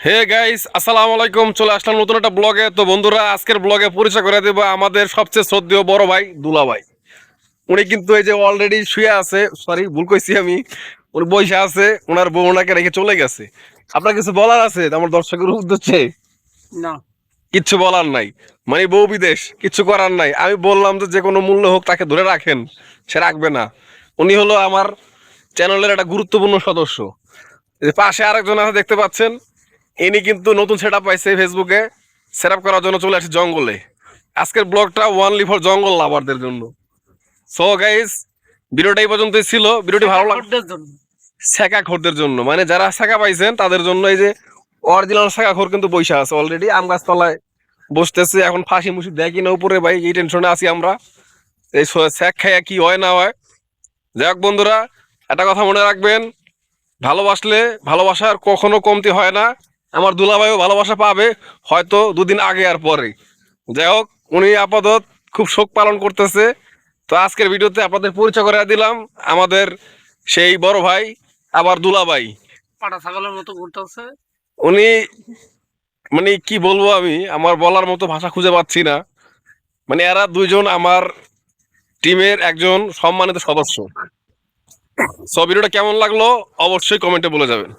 Hey guys, আসসালামু আলাইকুম। চলে আসলাম নতুন একটা ব্লগে। তো বন্ধুরা, আজকের ব্লগে পরিচয় করে দেবো আমাদের সবচেয়ে শ্রদ্ধেয় বড় ভাই দুলা ভাই। উনি কিন্তু এই যে অলরেডি শুয়ে আছে, সরি ভুল কইছি আমি, উনি বসে আছে, ওনার বউ ওনাকে রেখে চলে গেছে। আপনার কিছু বলার আছে আমার দর্শকের উদ্দেশ্যে? না। কিচ্ছু বলার নাই, মানে বউ বিদেশ, কিচ্ছু করার নাই। আমি বললাম যে কোনো মূল্য হোক তাকে ধরে রাখেন, সে রাখবে না। উনি হলো আমার চ্যানেলের একটা গুরুত্বপূর্ণ সদস্য। এই যে পাশে আরেকজন আছে দেখতে পাচ্ছেন, ইনি কিন্তু নতুন সেট আপ পাইছে ফেসবুকে। সেট আপ করার জন্য চলে আসছে জঙ্গলে। আজকের ব্লগটা ওয়ানলি ফর জঙ্গল লাভারদের জন্য। সো গাইস, ভিডিওটা এই পর্যন্তই ছিল। ভিডিওটি ভালো লাগে শেখাখোরদের জন্য। শেখা খোরদের জন্য, মানে যারা শেখা পাইছেন তাদের জন্য। এই যে অরিজিনাল শেখা খোর কিন্তু বৈশা আছে অলরেডি আম গাছ তলায় বসতেছে। এখন ফাঁসি মুসি দেয় কিনা উপরে, ভাই এই টেনশনে আছি আমরা। এই শেখ খাইয়া কি হয় না হয়। যাই হোক বন্ধুরা, একটা কথা মনে রাখবেন, ভালোবাসলে ভালোবাসার কখনো কমতি হয় না। আমার দুলাভাইও ভালোবাসা পাবে, হয়তো দুদিন আগে আর পরে। যাই হোক, উনি আপাতত খুব শোক পালন করতেছে। তো আজকের ভিডিওতে আপনাদের পরিচয় করে দিলাম আমাদের সেই বড় ভাই, আবার দুলাভাই। পাটা ছাগলের মতো ঘুরতেছে। উনি, মানে কি বলবো, আমি আমার বলার মতো ভাষা খুঁজে পাচ্ছি না। মানে এরা দুইজন আমার টিমের একজন সম্মানিত সদস্য। সব ভিডিওটা কেমন লাগলো অবশ্যই কমেন্টে বলে যাবেন।